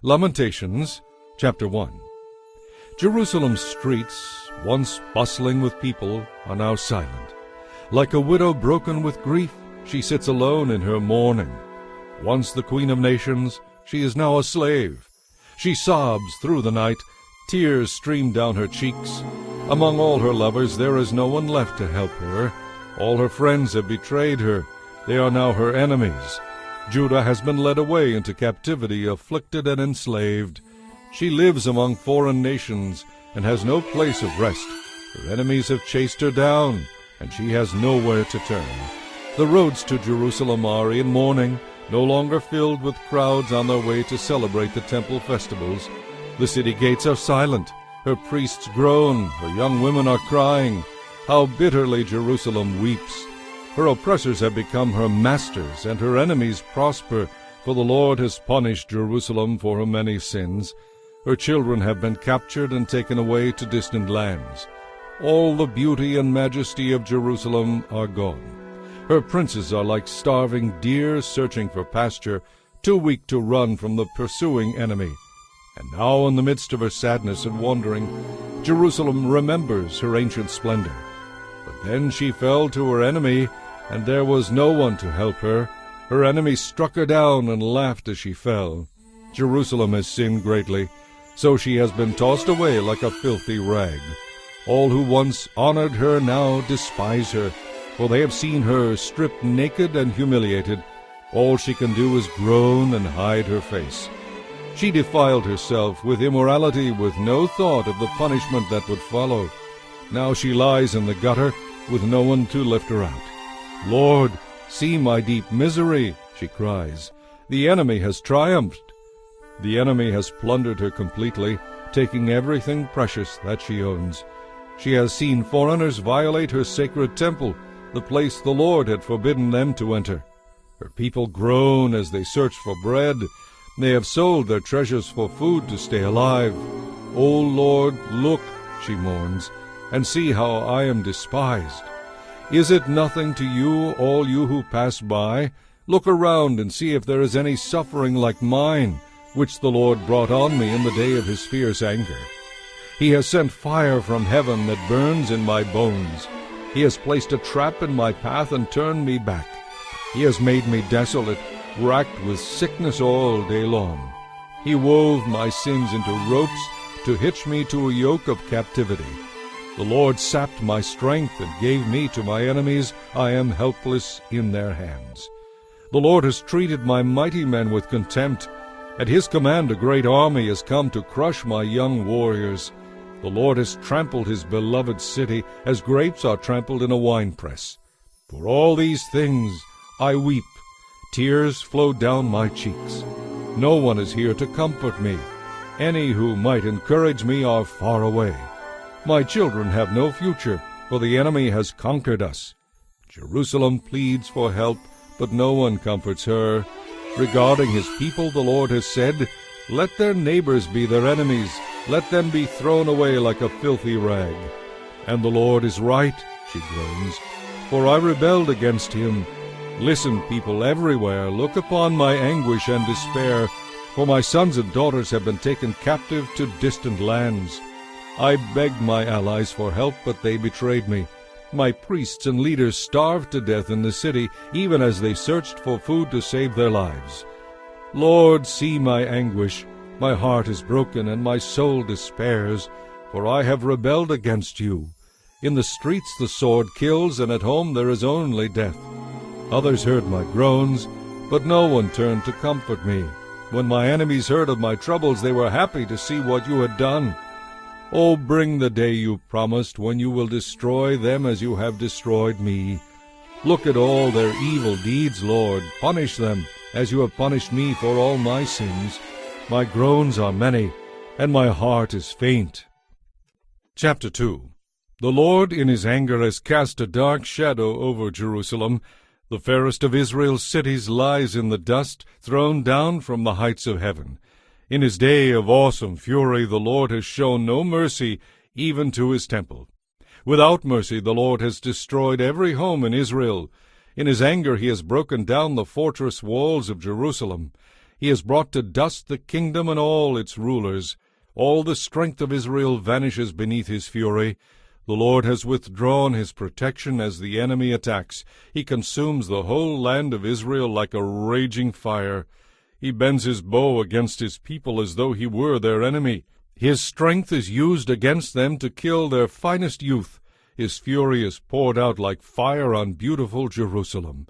Lamentations, chapter 1. Jerusalem's streets, once bustling with people, are now silent. Like a widow broken with grief, she sits alone in her mourning. Once the queen of nations, she is now a slave. She sobs through the night, tears stream down her cheeks. Among all her lovers there is no one left to help her. All her friends have betrayed her. They are now her enemies. Judah has been led away into captivity, afflicted and enslaved. She lives among foreign nations and has no place of rest. Her enemies have chased her down, and she has nowhere to turn. The roads to Jerusalem are in mourning, no longer filled with crowds on their way to celebrate the temple festivals. The city gates are silent. Her priests groan. Her young women are crying. How bitterly Jerusalem weeps! Her oppressors have become her masters, and her enemies prosper, for the Lord has punished Jerusalem for her many sins. Her children have been captured and taken away to distant lands. All the beauty and majesty of Jerusalem are gone. Her princes are like starving deer searching for pasture, too weak to run from the pursuing enemy. And now, in the midst of her sadness and wandering, Jerusalem remembers her ancient splendor. But then she fell to her enemy, and there was no one to help her. Her enemy struck her down and laughed as she fell. Jerusalem has sinned greatly, so she has been tossed away like a filthy rag. All who once honored her now despise her, for they have seen her stripped naked and humiliated. All she can do is groan and hide her face. She defiled herself with immorality, with no thought of the punishment that would follow. Now she lies in the gutter, with no one to lift her out. Lord, see my deep misery, she cries. The enemy has triumphed. The enemy has plundered her completely, taking everything precious that she owns. She has seen foreigners violate her sacred temple, the place the Lord had forbidden them to enter. Her people groan as they search for bread. They have sold their treasures for food to stay alive. O Lord, look, she mourns, and see how I am despised. Is it nothing to you, all you who pass by? Look around and see if there is any suffering like mine, which the Lord brought on me in the day of his fierce anger. He has sent fire from heaven that burns in my bones. He has placed a trap in my path and turned me back. He has made me desolate, racked with sickness all day long. He wove my sins into ropes to hitch me to a yoke of captivity. The Lord sapped my strength and gave me to my enemies. I am helpless in their hands. The Lord has treated my mighty men with contempt. At his command a great army has come to crush my young warriors. The Lord has trampled his beloved city as grapes are trampled in a winepress. For all these things I weep. Tears flow down my cheeks. No one is here to comfort me. Any who might encourage me are far away. My children have no future, for the enemy has conquered us. Jerusalem pleads for help, but no one comforts her. Regarding his people, the Lord has said, let their neighbors be their enemies. Let them be thrown away like a filthy rag. And the Lord is right, she groans, for I rebelled against him. Listen, people everywhere, look upon my anguish and despair, for my sons and daughters have been taken captive to distant lands. I begged my allies for help, but they betrayed me. My priests and leaders starved to death in the city, even as they searched for food to save their lives. Lord, see my anguish. My heart is broken, and my soul despairs, for I have rebelled against you. In the streets the sword kills, and at home there is only death. Others heard my groans, but no one turned to comfort me. When my enemies heard of my troubles, they were happy to see what you had done. Oh, bring the day you promised, when you will destroy them as you have destroyed me. Look at all their evil deeds, Lord. Punish them, as you have punished me for all my sins. My groans are many, and my heart is faint. Chapter 2. The Lord in his anger has cast a dark shadow over Jerusalem. The fairest of Israel's cities lies in the dust, thrown down from the heights of heaven. In his day of awesome fury, the Lord has shown no mercy, even to his temple. Without mercy, the Lord has destroyed every home in Israel. In his anger, he has broken down the fortress walls of Jerusalem. He has brought to dust the kingdom and all its rulers. All the strength of Israel vanishes beneath his fury. The Lord has withdrawn his protection as the enemy attacks. He consumes the whole land of Israel like a raging fire. He bends his bow against his people as though he were their enemy. His strength is used against them to kill their finest youth. His fury is poured out like fire on beautiful Jerusalem.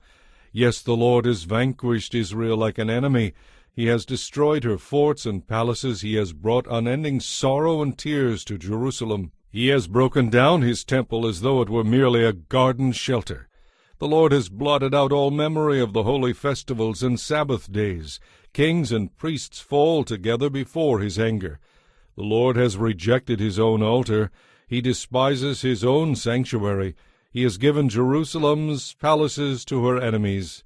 Yes, the Lord has vanquished Israel like an enemy. He has destroyed her forts and palaces. He has brought unending sorrow and tears to Jerusalem. He has broken down his temple as though it were merely a garden shelter. The Lord has blotted out all memory of the holy festivals and Sabbath days. Kings and priests fall together before his anger. The Lord has rejected his own altar. He despises his own sanctuary. He has given Jerusalem's palaces to her enemies.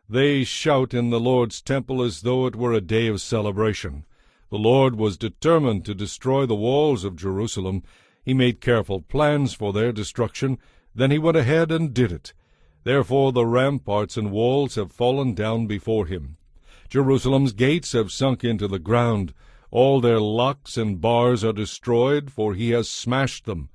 They shout in the Lord's temple as though it were a day of celebration. The Lord was determined to destroy the walls of Jerusalem. He made careful plans for their destruction. Then he went ahead and did it. Therefore the ramparts and walls have fallen down before him. Jerusalem's gates have sunk into the ground. All their locks and bars are destroyed, for he has smashed them.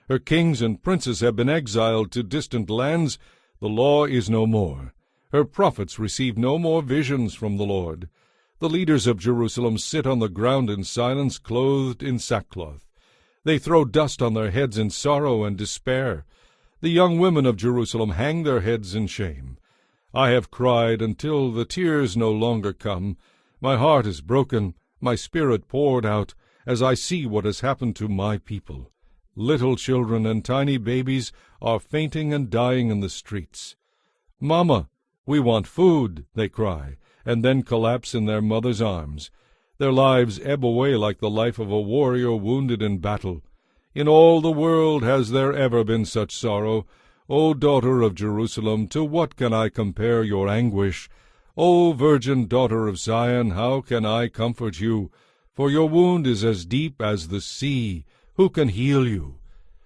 Her kings and princes have been exiled to distant lands. The law is no more. Her prophets receive no more visions from the Lord. The leaders of Jerusalem sit on the ground in silence, clothed in sackcloth. They throw dust on their heads in sorrow and despair. The young women of Jerusalem hang their heads in shame. I have cried until the tears no longer come. My heart is broken, my spirit poured out, as I see what has happened to my people. Little children and tiny babies are fainting and dying in the streets. "Mama, we want food," they cry, and then collapse in their mother's arms. Their lives ebb away like the life of a warrior wounded in battle. In all the world has there ever been such sorrow? O daughter of Jerusalem, to what can I compare your anguish? O virgin daughter of Zion, how can I comfort you? For your wound is as deep as the sea. Who can heal you?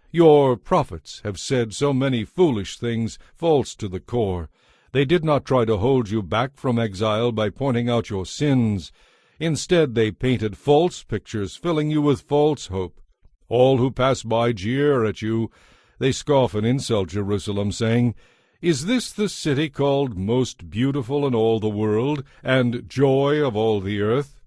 Your prophets have said so many foolish things, false to the core. They did not try to hold you back from exile by pointing out your sins. Instead, they painted false pictures, filling you with false hope. All who pass by jeer at you. They scoff and insult Jerusalem, saying, "Is this the city called most beautiful in all the world, and joy of all the earth?"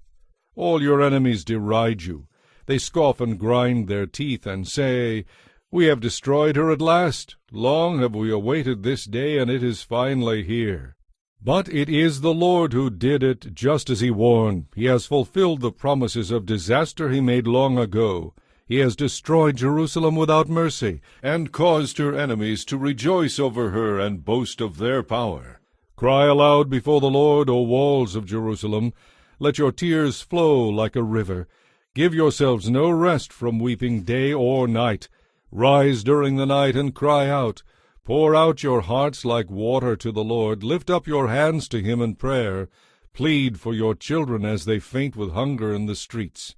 All your enemies deride you. They scoff and grind their teeth and say, "We have destroyed her at last. Long have we awaited this day, and it is finally here." But it is the Lord who did it, just as he warned. He has fulfilled the promises of disaster he made long ago. He has destroyed Jerusalem without mercy, and caused her enemies to rejoice over her and boast of their power. Cry aloud before the Lord, O walls of Jerusalem. Let your tears flow like a river. Give yourselves no rest from weeping day or night. Rise during the night and cry out. Pour out your hearts like water to the Lord. Lift up your hands to him in prayer. Plead for your children as they faint with hunger in the streets.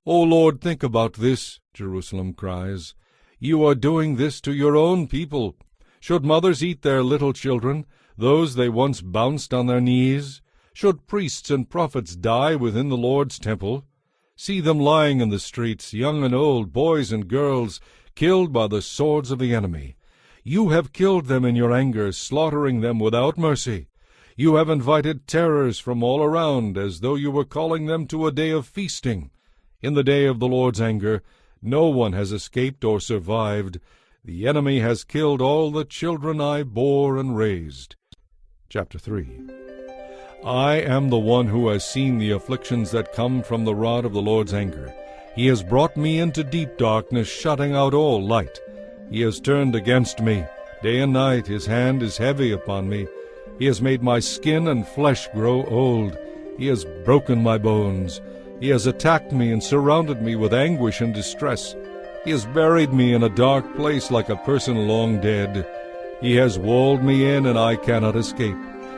O Lord, think about this, Jerusalem cries. You are doing this to your own people. Should mothers eat their little children, those they once bounced on their knees? Should priests and prophets die within the Lord's temple? See them lying in the streets, young and old, boys and girls, killed by the swords of the enemy. You have killed them in your anger, slaughtering them without mercy. You have invited terrors from all around, as though you were calling them to a day of feasting. In the day of the Lord's anger, no one has escaped or survived. The enemy has killed all the children I bore and raised. Chapter 3. I am the one who has seen the afflictions that come from the rod of the Lord's anger. He has brought me into deep darkness, shutting out all light. He has turned against me. Day and night his hand is heavy upon me. He has made my skin and flesh grow old. He has broken my bones. He has attacked me and surrounded me with anguish and distress. He has buried me in a dark place like a person long dead. He has walled me in, and I cannot escape.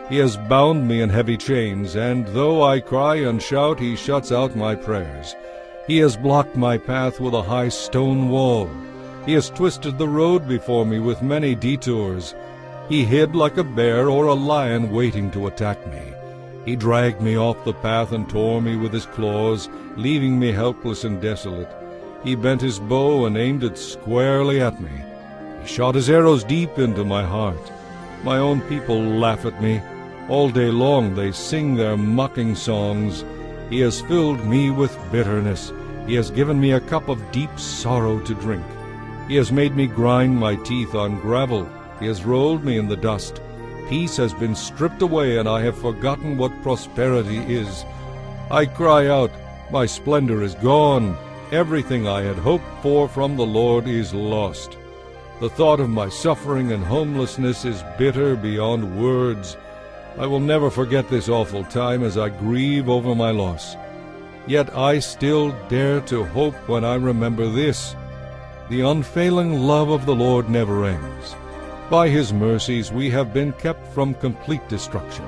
He has bound me in heavy chains, and though I cry and shout, he shuts out my prayers. He has blocked my path with a high stone wall. He has twisted the road before me with many detours. He hid like a bear or a lion waiting to attack me. He dragged me off the path and tore me with his claws, leaving me helpless and desolate. He bent his bow and aimed it squarely at me. He shot his arrows deep into my heart. My own people laugh at me. All day long they sing their mocking songs. He has filled me with bitterness. He has given me a cup of deep sorrow to drink. He has made me grind my teeth on gravel. He has rolled me in the dust. Peace has been stripped away, and I have forgotten what prosperity is. I cry out, my splendor is gone. Everything I had hoped for from the Lord is lost. The thought of my suffering and homelessness is bitter beyond words. I will never forget this awful time as I grieve over my loss. Yet I still dare to hope when I remember this. The unfailing love of the Lord never ends. By his mercies we have been kept from complete destruction.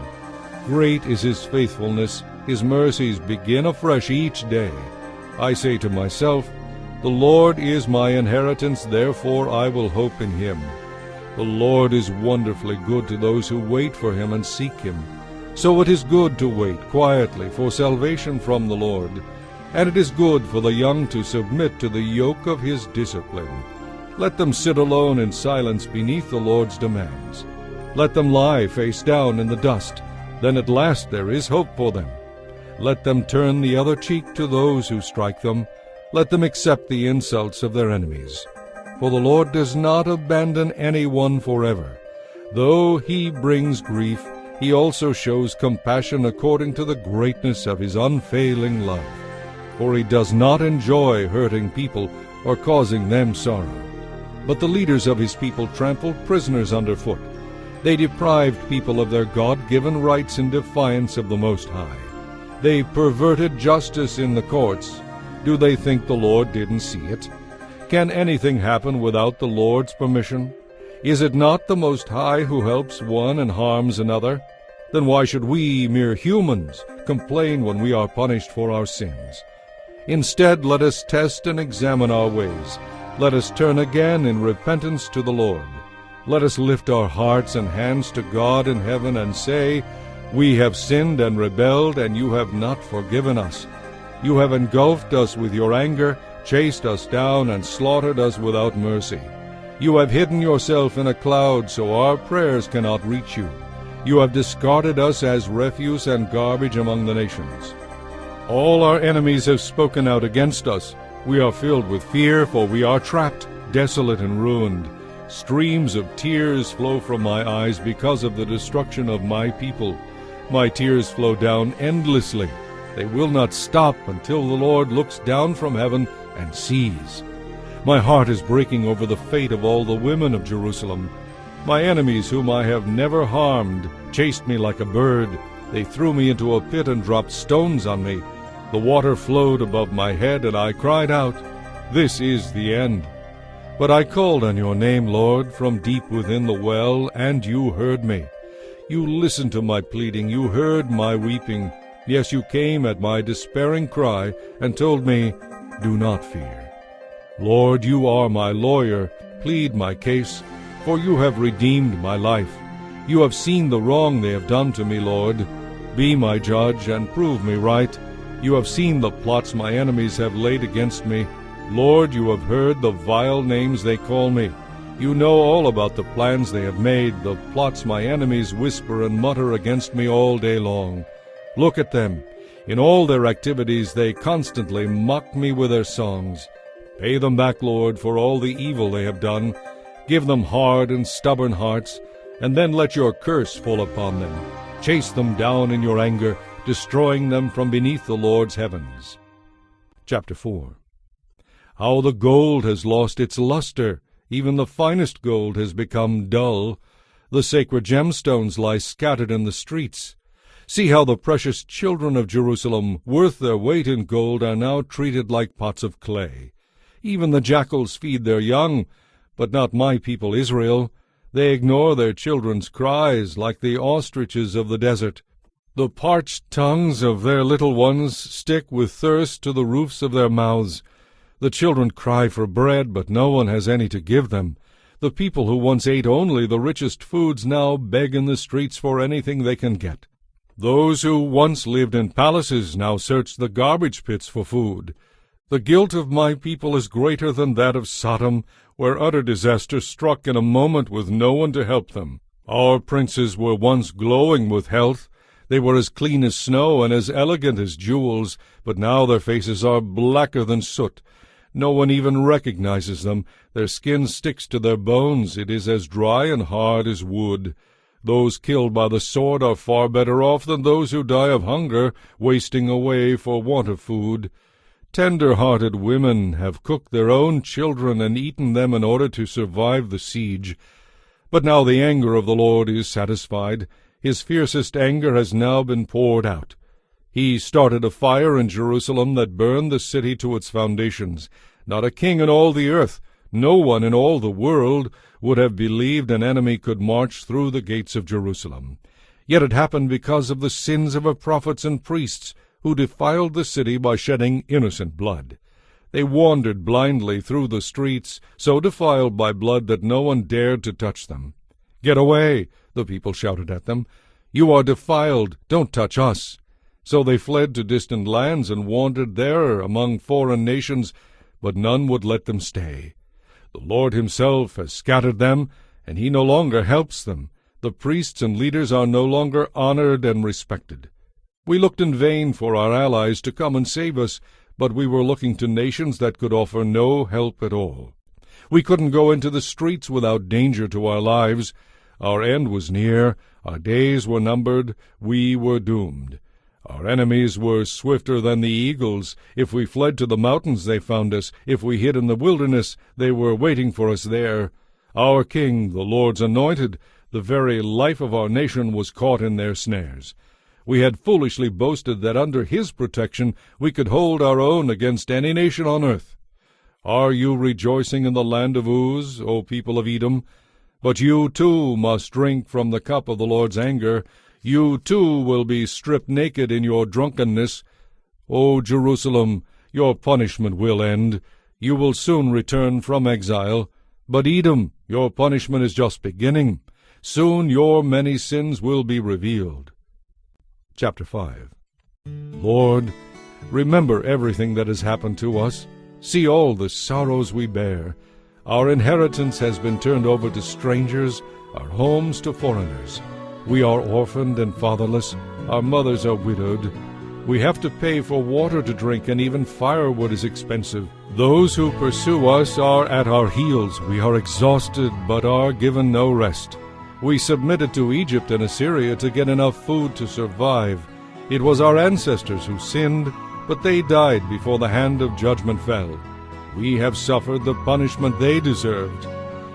Great is his faithfulness. His mercies begin afresh each day. I say to myself, the Lord is my inheritance, therefore I will hope in him. The Lord is wonderfully good to those who wait for him and seek him. So it is good to wait quietly for salvation from the Lord, and it is good for the young to submit to the yoke of his discipline. Let them sit alone in silence beneath the Lord's demands. Let them lie face down in the dust. Then at last there is hope for them. Let them turn the other cheek to those who strike them. Let them accept the insults of their enemies. For the Lord does not abandon anyone forever. Though he brings grief, he also shows compassion according to the greatness of his unfailing love. For he does not enjoy hurting people or causing them sorrow. But the leaders of his people trampled prisoners underfoot. They deprived people of their God-given rights in defiance of the Most High. They perverted justice in the courts. Do they think the Lord didn't see it? Can anything happen without the Lord's permission? Is it not the Most High who helps one and harms another? Then why should we, mere humans, complain when we are punished for our sins? Instead, let us test and examine our ways. Let us turn again in repentance to the Lord. Let us lift our hearts and hands to God in heaven and say, we have sinned and rebelled, and you have not forgiven us. You have engulfed us with your anger, chased us down, and slaughtered us without mercy. You have hidden yourself in a cloud so our prayers cannot reach you. You have discarded us as refuse and garbage among the nations. All our enemies have spoken out against us. We are filled with fear, for we are trapped, desolate and ruined. Streams of tears flow from my eyes because of the destruction of my people. My tears flow down endlessly. They will not stop until the Lord looks down from heaven and sees. My heart is breaking over the fate of all the women of Jerusalem. My enemies, whom I have never harmed, chased me like a bird. They threw me into a pit and dropped stones on me. The water flowed above my head, and I cried out, this is the end. But I called on your name, Lord, from deep within the well, and you heard me. You listened to my pleading, you heard my weeping. Yes, you came at my despairing cry and told me, do not fear. Lord, you are my lawyer. Plead my case, for you have redeemed my life. You have seen the wrong they have done to me, Lord. Be my judge and prove me right. You have seen the plots my enemies have laid against me. Lord, you have heard the vile names they call me. You know all about the plans they have made, the plots my enemies whisper and mutter against me all day long. Look at them. In all their activities they constantly mock me with their songs. Pay them back, Lord, for all the evil they have done. Give them hard and stubborn hearts, and then let your curse fall upon them. Chase them down in your anger, destroying them from beneath the Lord's heavens. Chapter 4. How the gold has lost its luster, even the finest gold has become dull. The sacred gemstones lie scattered in the streets. See how the precious children of Jerusalem, worth their weight in gold, are now treated like pots of clay. Even the jackals feed their young, but not my people Israel. They ignore their children's cries like the ostriches of the desert. The parched tongues of their little ones stick with thirst to the roofs of their mouths. The children cry for bread, but no one has any to give them. The people who once ate only the richest foods now beg in the streets for anything they can get. Those who once lived in palaces now search the garbage pits for food. The guilt of my people is greater than that of Sodom, where utter disaster struck in a moment with no one to help them. Our princes were once glowing with health. They were as clean as snow and as elegant as jewels, but now their faces are blacker than soot. No one even recognizes them. Their skin sticks to their bones. It is as dry and hard as wood. Those killed by the sword are far better off than those who die of hunger, wasting away for want of food. Tender-hearted women have cooked their own children and eaten them in order to survive the siege. But now the anger of the Lord is satisfied. His fiercest anger has now been poured out. He started a fire in Jerusalem that burned the city to its foundations. Not a king in all the earth, no one in all the world, would have believed an enemy could march through the gates of Jerusalem. Yet it happened because of the sins of her prophets and priests, who defiled the city by shedding innocent blood. They wandered blindly through the streets, so defiled by blood that no one dared to touch them. "Get away!" the people shouted at them. "You are defiled, don't touch us!" So they fled to distant lands and wandered there among foreign nations, but none would let them stay. The Lord himself has scattered them, and he no longer helps them. The priests and leaders are no longer honored and respected. We looked in vain for our allies to come and save us, but we were looking to nations that could offer no help at all. We couldn't go into the streets without danger to our lives. Our end was near, our days were numbered, we were doomed. Our enemies were swifter than the eagles. If we fled to the mountains, they found us. If we hid in the wilderness, they were waiting for us there. Our king, the Lord's anointed, the very life of our nation, was caught in their snares. We had foolishly boasted that under his protection we could hold our own against any nation on earth. Are you rejoicing in the land of Uz, O people of Edom? But you too must drink from the cup of the Lord's anger. You too will be stripped naked in your drunkenness. O Jerusalem, your punishment will end. You will soon return from exile. But Edom, your punishment is just beginning. Soon your many sins will be revealed. Chapter 5. Lord, remember everything that has happened to us. See all the sorrows we bear. Our inheritance has been turned over to strangers, our homes to foreigners. We are orphaned and fatherless. Our mothers are widowed. We have to pay for water to drink, and even firewood is expensive. Those who pursue us are at our heels. We are exhausted, but are given no rest. We submitted to Egypt and Assyria to get enough food to survive. It was our ancestors who sinned, but they died before the hand of judgment fell. We have suffered the punishment they deserved.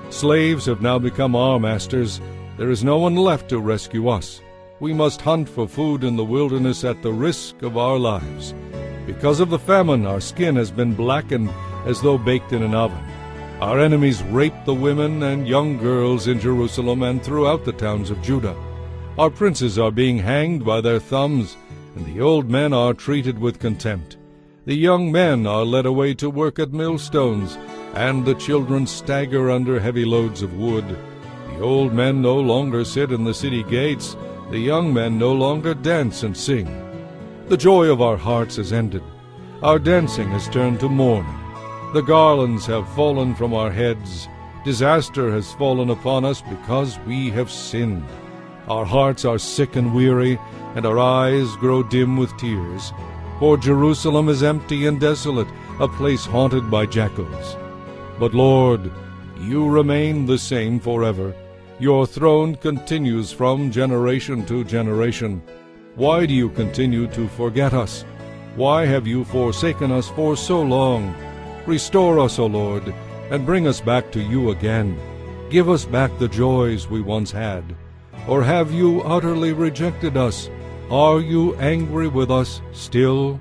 Slaves have now become our masters. There is no one left to rescue us. We must hunt for food in the wilderness at the risk of our lives. Because of the famine, our skin has been blackened as though baked in an oven. Our enemies rape the women and young girls in Jerusalem and throughout the towns of Judah. Our princes are being hanged by their thumbs, and the old men are treated with contempt. The young men are led away to work at millstones, and the children stagger under heavy loads of wood. The old men no longer sit in the city gates. The young men no longer dance and sing. The joy of our hearts has ended. Our dancing has turned to mourning. The garlands have fallen from our heads. Disaster has fallen upon us because we have sinned. Our hearts are sick and weary, and our eyes grow dim with tears. For Jerusalem is empty and desolate, a place haunted by jackals. But Lord, you remain the same forever. Your throne continues from generation to generation. Why do you continue to forget us? Why have you forsaken us for so long? Restore us, O Lord, and bring us back to you again. Give us back the joys we once had. Or have you utterly rejected us? Are you angry with us still?